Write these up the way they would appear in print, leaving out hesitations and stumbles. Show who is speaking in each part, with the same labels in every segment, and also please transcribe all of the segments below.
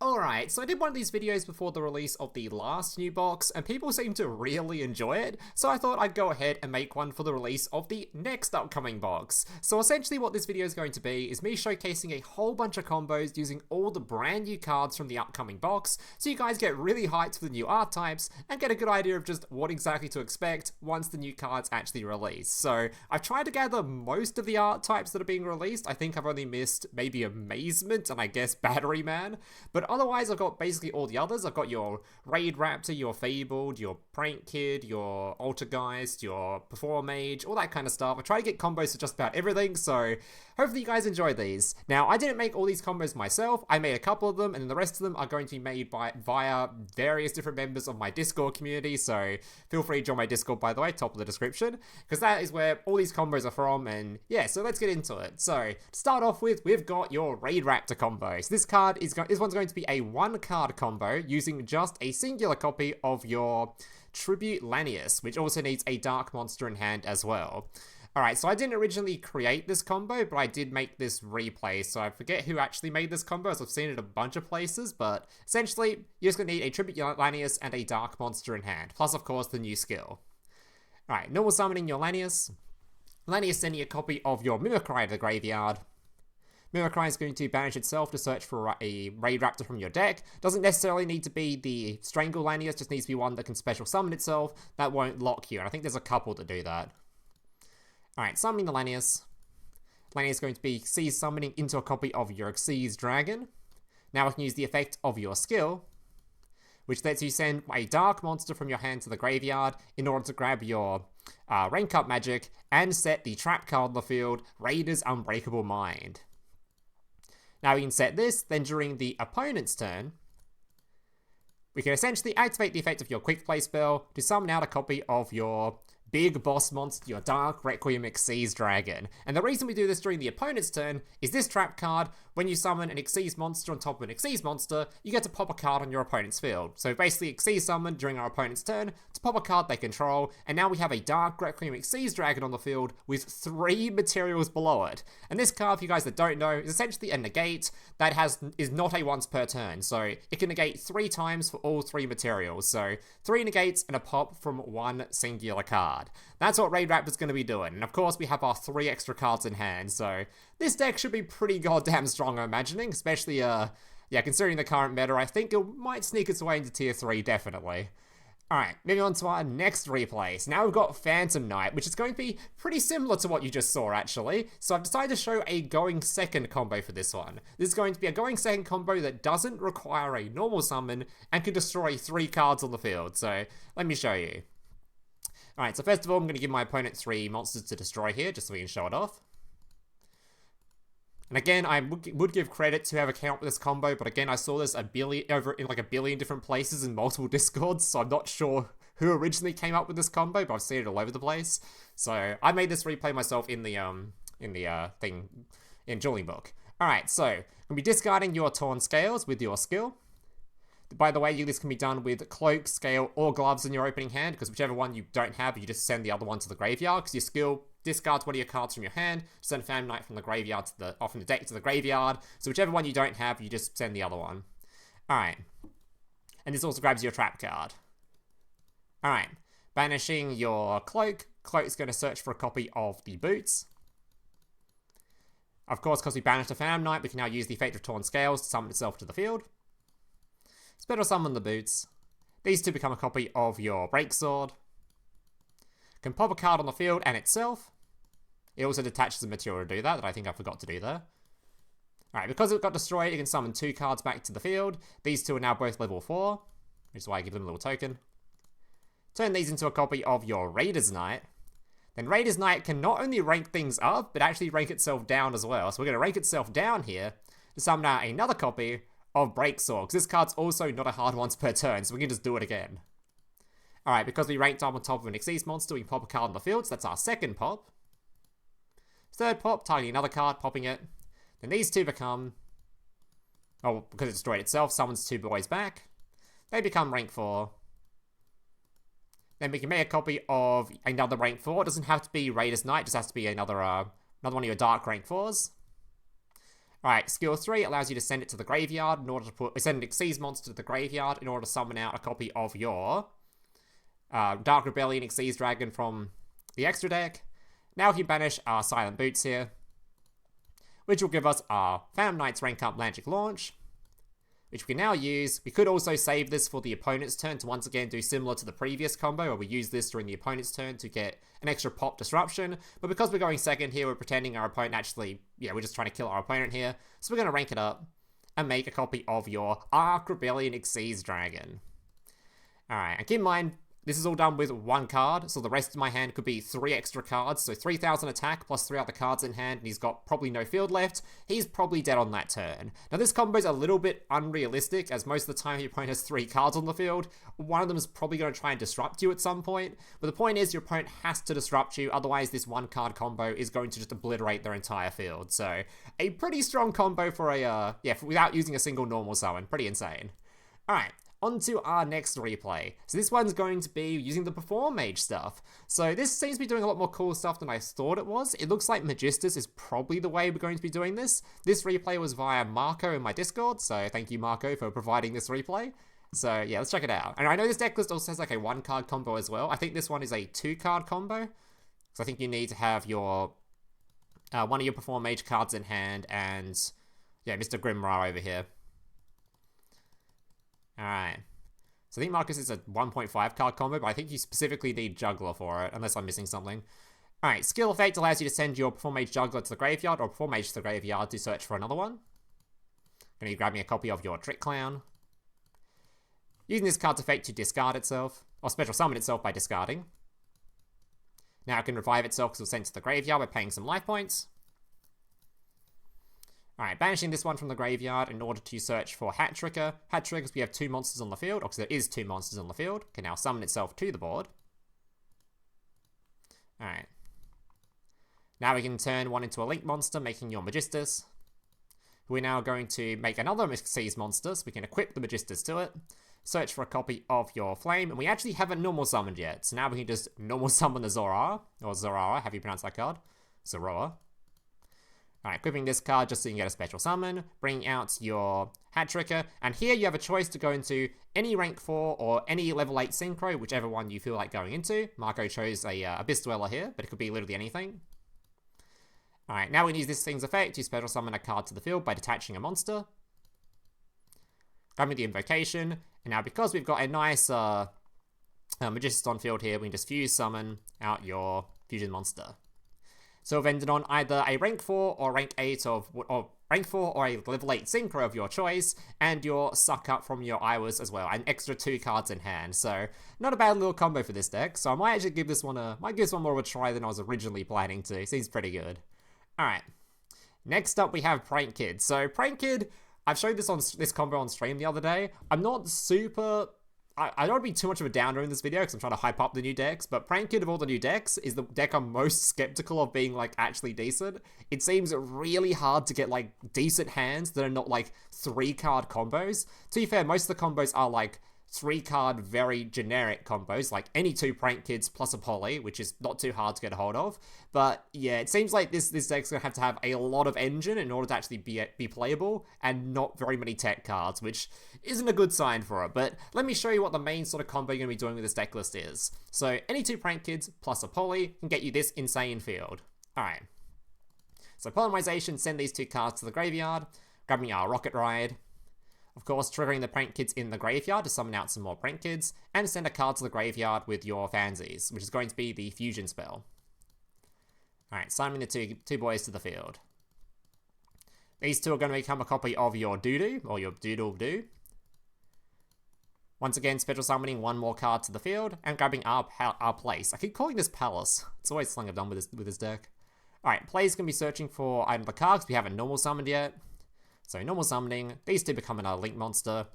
Speaker 1: Alright, so I did one of these videos before the release of the last new box, and people seemed to really enjoy it, so I thought I'd go ahead and make one for the release of the next upcoming box. So essentially what this video is going to be is me showcasing a whole bunch of combos using all the brand new cards from the upcoming box, so you guys get really hyped for the new art types, and get a good idea of just what exactly to expect once the new cards actually release. So I've tried to gather most of the art types that are being released. I think I've only missed maybe Amazement and I guess Battery Man, but otherwise, I've got basically all the others. I've got your Raid Raptor, your Fabled, your Prank Kid, your Altergeist, your Performer Mage, all that kind of stuff. I try to get combos for just about everything, so hopefully you guys enjoy these. Now, I didn't make all these combos myself. I made a couple of them, and then the rest of them are going to be made via various different members of my Discord community, so feel free to join my Discord, by the way, top of the description, because that is where all these combos are from, and yeah, so let's get into it. So, to start off with, we've got your Raid Raptor combo. So this one's going to be a one card combo using just a singular copy of your Tribute Lanius, which also needs a dark monster in hand as well. Alright, so I didn't originally create this combo, but I did make this replay, so I forget who actually made this combo, as I've seen it a bunch of places, but essentially, you're just going to need a Tribute Lanius and a dark monster in hand, plus of course the new skill. Alright, normal summoning your Lanius. Lanius sending a copy of your Mimicry to the graveyard. Mimicry is going to banish itself to search for a Raid Raptor from your deck. Doesn't necessarily need to be the Strangle Lanius, just needs to be one that can special summon itself. That won't lock you, and I think there's a couple that do that. Alright, summoning the Lanius. Lanius is going to be Xyz summoning into a copy of your Xyz Dragon. Now we can use the effect of your skill, which lets you send a dark monster from your hand to the graveyard in order to grab your rank up magic and set the trap card on the field, Raider's Unbreakable Mind. Now we can set this, then during the opponent's turn, we can essentially activate the effect of your quick play spell to summon out a copy of your big boss monster, your Dark Requiem Xyz Dragon. And the reason we do this during the opponent's turn is this trap card, when you summon an Xyz monster on top of an Xyz monster, you get to pop a card on your opponent's field. So basically Xyz summon during our opponent's turn to pop a card they control, and now we have a Dark Requiem Xyz Dragon on the field with 3 materials below it. And this card, for you guys that don't know, is essentially a negate that is not a once per turn. So it can negate 3 times for all 3 materials. So 3 negates and a pop from 1 singular card. That's what Raid Raptor's going to be doing. And of course, we have our 3 extra cards in hand, so this deck should be pretty goddamn strong, I'm imagining. Especially, yeah, considering the current meta, I think it might sneak its way into tier 3, definitely. Alright, moving on to our next replay. So now we've got Phantom Knight, which is going to be pretty similar to what you just saw, actually. So I've decided to show a going second combo for this one. This is going to be a going second combo that doesn't require a normal summon and can destroy 3 cards on the field. So let me show you. Alright, so first of all, I'm going to give my opponent 3 monsters to destroy here, just so we can show it off. And again, I would give credit to whoever came up with this combo, but again, I saw this over in like a billion different places in multiple Discords, so I'm not sure who originally came up with this combo, but I've seen it all over the place. So I made this replay myself in the Dueling book. Alright, so I'm going to be discarding your Torn Scales with your skill. By the way, this can be done with Cloak, Scale, or Gloves in your opening hand, because whichever one you don't have, you just send the other one to the graveyard, because your skill discards one of your cards from your hand, send Phantom Knight from the graveyard from the deck to the graveyard, so whichever one you don't have, you just send the other one. Alright. And this also grabs your trap card. Alright. Banishing your Cloak. Cloak is going to search for a copy of the Boots. Of course, because we banished a Phantom Knight, we can now use the effect of Torn Scales to summon itself to the field. Special summon the Boots. These 2 become a copy of your Breaksword. Can pop a card on the field and itself. It also detaches a material to do that I think I forgot to do there. Alright, because it got destroyed, you can summon 2 cards back to the field. These 2 are now both level 4, which is why I give them a little token. Turn these into a copy of your Raider's Knight. Then Raider's Knight can not only rank things up, but actually rank itself down as well. So we're going to rank itself down here to summon out another copy of Breaksword, because this card's also not a hard once per turn, so we can just do it again. Alright, because we ranked up on top of an Xyz monster, we can pop a card on the field, so that's our second pop. Third pop, targeting another card, popping it. Then these 2 become... Oh, because it destroyed itself, summons 2 boys back. They become rank 4. Then we can make a copy of another rank 4. It doesn't have to be Raider's Knight, it just has to be another one of your dark rank 4s. Alright, skill 3 allows you to send it to the graveyard in order to send an Xyz monster to the graveyard in order to summon out a copy of your Dark Rebellion Xyz Dragon from the extra deck. Now we can banish our Silent Boots here, which will give us our Phantom Knight's Rank Up Magic Launch, which we can now use. We could also save this for the opponent's turn to once again do similar to the previous combo, where we use this during the opponent's turn to get an extra pop disruption. But because we're going second here, we're pretending our opponent actually, we're just trying to kill our opponent here. So we're going to rank it up and make a copy of your Dark Rebellion Xyz Dragon. Alright, and keep in mind, this is all done with one card, so the rest of my hand could be 3 extra cards, so 3,000 attack plus 3 other cards in hand, and he's got probably no field left. He's probably dead on that turn. Now this combo is a little bit unrealistic, as most of the time your opponent has 3 cards on the field. One of them is probably going to try and disrupt you at some point, but the point is your opponent has to disrupt you, otherwise this 1 card combo is going to just obliterate their entire field. So a pretty strong combo for a, without using a single normal summon. Pretty insane. Alright. On to our next replay. So this one's going to be using the Perform Mage stuff. So this seems to be doing a lot more cool stuff than I thought it was. It looks like Magistus is probably the way we're going to be doing this. This replay was via Marco in my Discord, so thank you Marco for providing this replay. So yeah, let's check it out. And I know this deck list also has like a 1 card combo as well. I think this one is a 2 card combo. So I think you need to have your one of your Perform Mage cards in hand and Mr. Grimrar over here. Alright. So I think Marcus is a 1.5 card combo, but I think you specifically need Juggler for it, unless I'm missing something. Alright, skill effect allows you to send your Perform Mage Juggler to the graveyard, or Perform Mage to the graveyard to search for another one. Gonna be grabbing a copy of your Trick Clown. Using this card's effect to discard itself, or special summon itself by discarding. Now it can revive itself because it was sent to the graveyard by paying some life points. Alright, banishing this one from the graveyard in order to search for Hat Tricker. Hat Tricker, because we have 2 monsters on the field, or because there is 2 monsters on the field, can now summon itself to the board. Alright. Now we can turn one into a Link monster, making your Magistus. We're now going to make another Xyz monster, so we can equip the Magistus to it. Search for a copy of your Flame, and we actually haven't normal summoned yet, so now we can just normal summon the Zorara, or Zorara, how do you pronounce that card? Zorora. Alright, equipping this card just so you can get a special summon, bringing out your Hat Tricker, and here you have a choice to go into any rank 4 or any level 8 synchro, whichever one you feel like going into. Marco chose a Abyss Dweller here, but it could be literally anything. Alright, now we can use this thing's effect to special summon a card to the field by detaching a monster. Grabbing the invocation, and now because we've got a nice Magistus on field here, we can just fuse summon out your fusion monster. So we've ended on either a rank 4 or rank 8 or rank 4 or a level 8 synchro of your choice, and your suck up from your Iwas as well, and extra 2 cards in hand. So not a bad little combo for this deck. So I might actually give this one more of a try than I was originally planning to. Seems pretty good. Alright. Next up we have Prank Kid. So Prank Kid, I've showed this combo on stream the other day. I'm not super... I don't want to be too much of a downer in this video because I'm trying to hype up the new decks, but Prank Kid of all the new decks is the deck I'm most skeptical of being, like, actually decent. It seems really hard to get, like, decent hands that are not, like, 3-card combos. To be fair, most of the combos are, like, 3-card very generic combos, like any 2 Prank Kids plus a Poly, which is not too hard to get a hold of. But yeah, it seems like this deck's gonna have to have a lot of engine in order to actually be playable, and not very many tech cards, which isn't a good sign for it. But let me show you what the main sort of combo you're gonna be doing with this deck list is. So any 2 Prank Kids plus a Poly can get you this insane field. Alright. So Polymerization, send these 2 cards to the graveyard, grabbing our Rocket Ride. Of course, triggering the Prank Kids in the graveyard to summon out some more Prank Kids, and send a card to the graveyard with your Fansies, which is going to be the Fusion spell. Alright, summoning the two boys to the field. These 2 are going to become a copy of your Doodoo, or your Doodle-Doo. Once again, special summoning 1 more card to the field, and grabbing our place. I keep calling this Palace. It's always something I've done with this deck. Alright, players can be searching for either the cards we haven't normal summoned yet. So normal summoning, these 2 become another Link monster.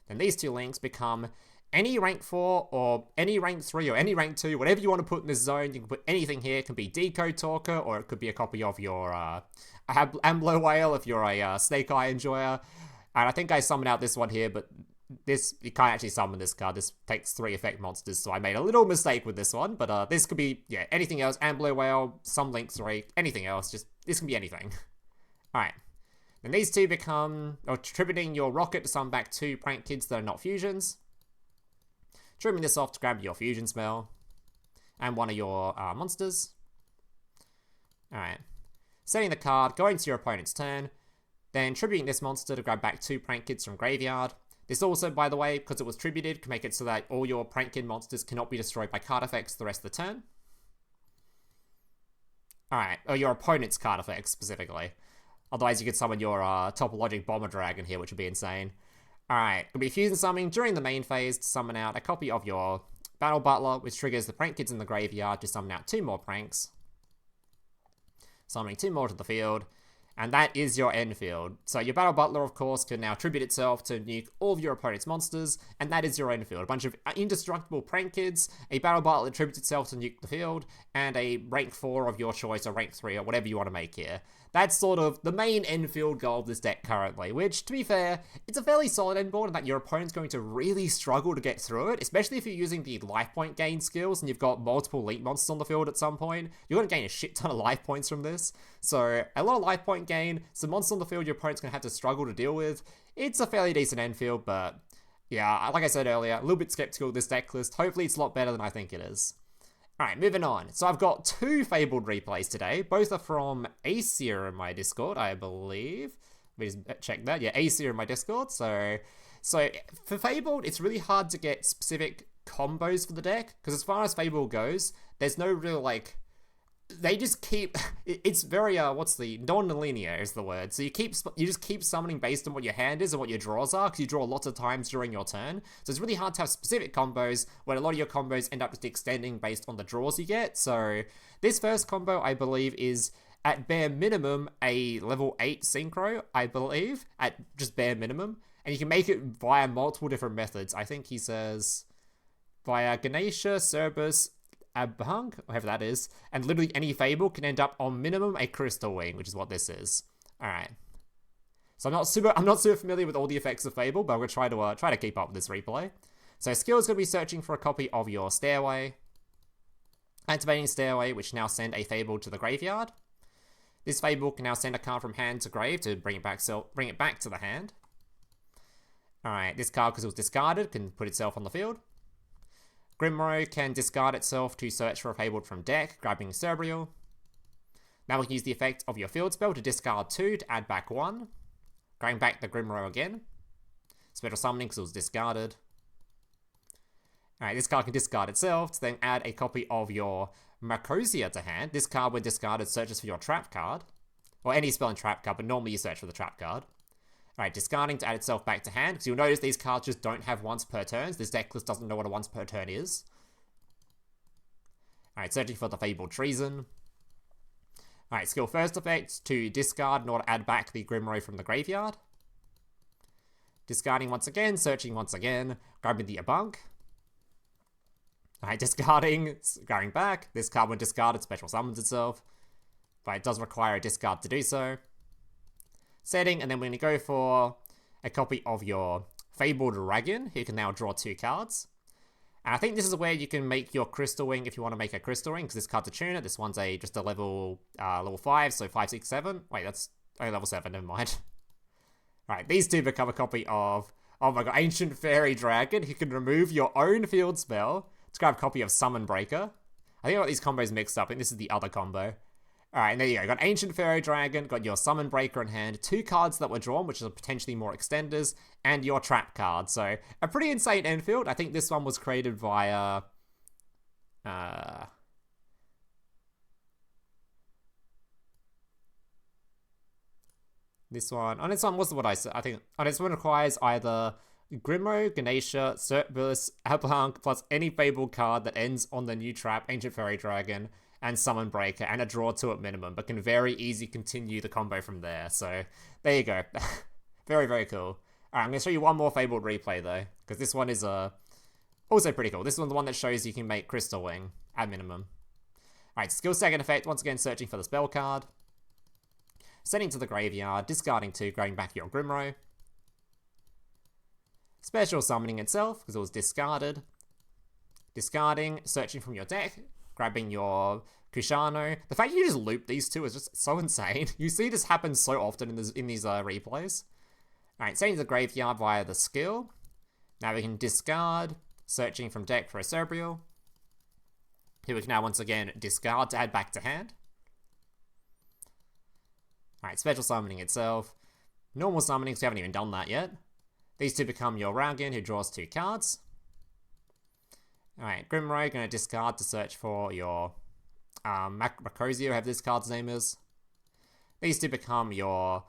Speaker 1: Then these 2 Links become any rank 4 or any rank 3 or any rank 2, whatever you want to put in this zone. You can put anything here. It can be Decode Talker, or it could be a copy of your Amblo Whale if you're a Snake Eye enjoyer. And I think I summoned out this one here, but this, you can't actually summon this card. This takes 3 effect monsters, so I made a little mistake with this one. But this could be, yeah, anything else. Amblo Whale, some Link 3, anything else. Just, this can be anything. Alright. Then these two become, or attributing your rocket to summon back 2 prank kids that are not fusions. Trimming this off to grab your fusion spell. And one of your monsters. Alright. Setting the card, going to your opponent's turn. Then tributing this monster to grab back 2 prank kids from graveyard. This also, by the way, because it was tributed, can make it so that all your prank kid monsters cannot be destroyed by card effects the rest of the turn. Alright, or your opponent's card effects, specifically. Otherwise, you could summon your Topologic Bomber Dragon here, which would be insane. Alright, it'll be fusion summoning during the main phase to summon out a copy of your Battle Butler, which triggers the prank kids in the graveyard to summon out 2 more pranks. Summoning 2 more to the field. And that is your end field. So your Battle Butler, of course, can now tribute itself to nuke all of your opponent's monsters, and that is your end field. A bunch of indestructible prank kids, a Battle Butler tributes itself to nuke the field, and a rank 4 of your choice, or rank 3, or whatever you want to make here. That's sort of the main end field goal of this deck currently, which, to be fair, it's a fairly solid end board in that your opponent's going to really struggle to get through it, especially if you're using the life point gain skills and you've got multiple elite monsters on the field at some point. You're going to gain a shit ton of life points from this. So, a lot of life point gain, some monsters on the field your opponent's going to have to struggle to deal with. It's a fairly decent end field, but yeah, like I said earlier, a little bit skeptical of this deck list. Hopefully it's a lot better than I think it is. Alright, moving on. So I've got 2 Fabled replays today. Both are from Acer in my Discord, I believe. Let me just check that. Yeah, Acer in my Discord. So for Fabled, it's really hard to get specific combos for the deck, because as far as Fable goes, there's no real, like, they just keep, it's very, non-linear is the word. So you just keep summoning based on what your hand is and what your draws are, because you draw lots of times during your turn. So it's really hard to have specific combos, when a lot of your combos end up just extending based on the draws you get. So this first combo, I believe, is at bare minimum a level 8 synchro, I believe, at just bare minimum. And you can make it via multiple different methods. I think he says via Ganesha, Cerberus, Abhang, whatever that is, and literally any Fable can end up on minimum a Crystal Wing, which is what this is. Alright. So I'm not super familiar with all the effects of Fable, but I'm gonna try to keep up with this replay. So skill is gonna be searching for a copy of your Stairway. Activating Stairway, which now send a Fable to the graveyard. This Fable can now send a card from hand to grave to bring it back to the hand. Alright, this card, because it was discarded, can put itself on the field. Grimro can discard itself to search for a Fabled from deck, grabbing Cerbrial. Now we can use the effect of your field spell to discard 2 to add back 1. Going back the Grimro again. Special summoning because it was discarded. Alright, this card can discard itself to then add a copy of your Marcosia to hand. This card, when discarded, searches for your trap card. Or any spell and trap card, but normally you search for the trap card. Alright, discarding to add itself back to hand, because you'll notice these cards just don't have once per turn. This deck list doesn't know what a once per turn is. Alright, searching for the Fabled Treason. Alright, skill first effect to discard in order to add back the Grimro from the graveyard. Discarding once again, searching once again, grabbing the Abunk. Alright, discarding, going back. This card, when discarded, special summons itself. But it does require a discard to do so. Setting, and then we're going to go for a copy of your Fabled Dragon, who can now draw 2 cards. And I think this is where you can make your Crystal Wing if you want to make a Crystal Wing, because this card's a tuner. This one's just a level 5, so 5, 6, 7. Wait, that's only level 7, never mind. Right, these two become a copy of, oh my god, Ancient Fairy Dragon, who can remove your own field spell to grab a copy of Summon Breaker. I think I got these combos mixed up. I think this is the other combo. Alright, and there you go. Got Ancient Fairy Dragon, got your Summon Breaker in hand, 2 cards that were drawn, which are potentially more extenders, and your Trap card. So, a pretty insane end field. I think this one was created via... This one, on its one, what's what I said? I think on its one requires either Grimro, Ganesha, Cerberus, Abhang, plus any Fable card that ends on the new trap, Ancient Fairy Dragon, and Summon Breaker, and a draw 2 at minimum, but can very easily continue the combo from there. So, there you go. Very, very cool. Alright, I'm going to show you one more Fabled replay, though, because this one is also pretty cool. This one's the one that shows you can make Crystal Wing, at minimum. Alright, skill second effect, once again searching for the spell card. Sending to the graveyard, discarding 2, grabbing back your Grimro. Special summoning itself, because it was discarded. Discarding, searching from your deck, grabbing your Kushano. The fact you just loop these two is just so insane. You see this happen so often in these replays. Alright, sending to the graveyard via the skill. Now we can discard, searching from deck for a Cerebral. Here we can now once again discard to add back to hand. Alright, special summoning itself. Normal summoning, so we haven't even done that yet. These two become your Raugan, who draws 2 cards. Alright, Grimroy, going to discard to search for your Makosio, whoever this card's name is. These two become your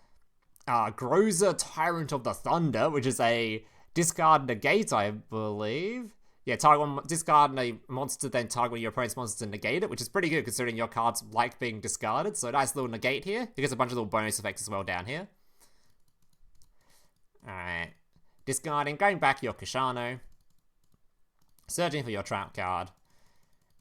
Speaker 1: Groza, Tyrant of the Thunder, which is a discard negate, I believe. Yeah, target one, discard a monster, then target one of your opponent's monsters to negate it, which is pretty good considering your cards like being discarded. So nice little negate here. It gets a bunch of little bonus effects as well down here. Alright. Discarding, going back your Kushano. Searching for your trap card.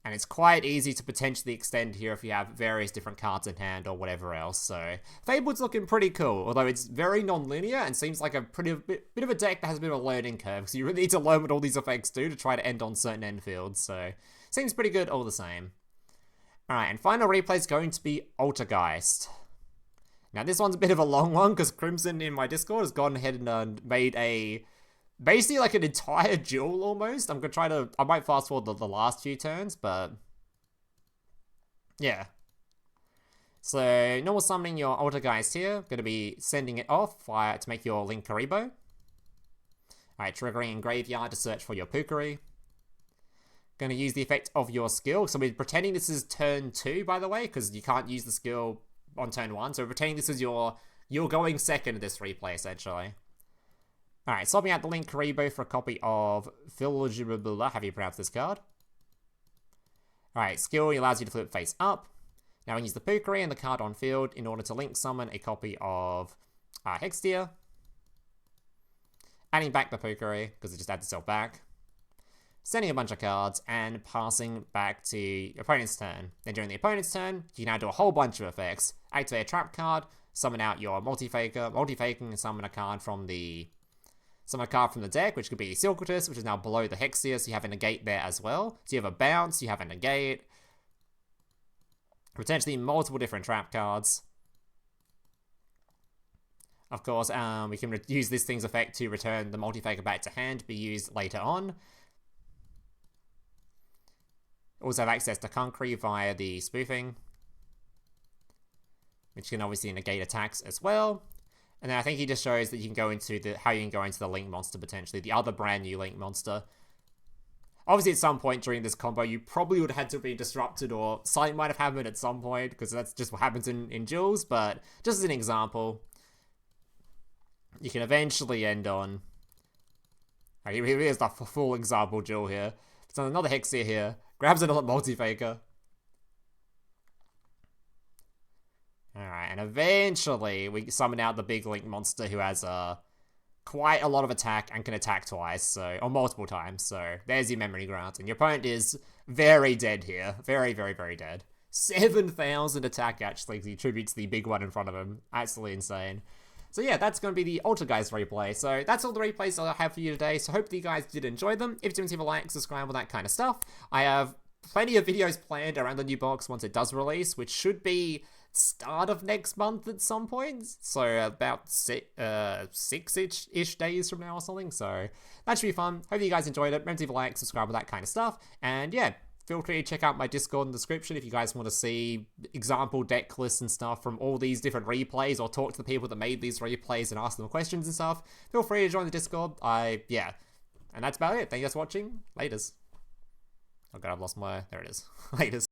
Speaker 1: And it's quite easy to potentially extend here if you have various different cards in hand or whatever else. So Fable's looking pretty cool, although it's very non-linear and seems like a bit of a deck that has a bit of a learning curve, because you really need to learn what all these effects do to try to end on certain end fields. So seems pretty good all the same. Alright, and final replay is going to be Altergeist. Now this one's a bit of a long one because Crimson in my Discord has gone ahead and made a basically like an entire duel almost. I'm gonna I might fast forward the last few turns, but yeah. So normal summoning your Altergeist here. Gonna be sending it off to make your Link Karibo. Alright, triggering in graveyard to search for your Pukari. Gonna use the effect of your skill. So we're pretending this is turn 2, by the way, because you can't use the skill on turn 1. So we're pretending this is you're going second in this replay, essentially. Alright, swapping out the Link Karibo for a copy of Filgibula, how do you pronounce this card? Alright, skill allows you to flip face up. Now we can use the Pukari and the card on field in order to link summon a copy of Hextia. Adding back the Pukari, because it just adds itself back. Sending a bunch of cards, and passing back to your opponent's turn. Then during the opponent's turn, you can now do a whole bunch of effects. Activate a trap card, summon out your multi-faker, multi-faking and summon a card from the deck, which could be Silquatus, which is now below the Hexia, so you have a negate there as well. So you have a bounce, you have a negate. Potentially multiple different trap cards. Of course, we can use this thing's effect to return the multi-faker back to hand, to be used later on. Also have access to Concrete via the spoofing, which can obviously negate attacks as well. And then I think he just shows that you can go into how you can go into the Link monster potentially, the other brand new Link monster. Obviously, at some point during this combo, you probably would have had to be disrupted, or something might have happened at some point, because that's just what happens in duels. But just as an example, you can eventually end on. Here's the full example duel here. So another Hexia here. Grabs another multi-faker. Alright, and eventually we summon out the big Link monster who has quite a lot of attack and can attack twice, or multiple times. So there's your memory grant. And your opponent is very dead here. Very, very, very dead. 7,000 attack actually, he attributes the big one in front of him. Absolutely insane. So yeah, that's going to be the Altergeist replay. So that's all the replays I have for you today. So hope that you guys did enjoy them. If you didn't, leave a like, subscribe, all that kind of stuff. I have plenty of videos planned around the new box once it does release, which should be start of next month at some point. So about 6-ish days from now or something. So that should be fun. Hope you guys enjoyed it. Remember to leave a like, subscribe, all that kind of stuff. And yeah, feel free to check out my Discord in the description if you guys want to see example deck lists and stuff from all these different replays, or talk to the people that made these replays and ask them questions and stuff. Feel free to join the Discord. Yeah. And that's about it. Thank you guys for watching. Laters. Oh god, I've lost my... There it is. Laters.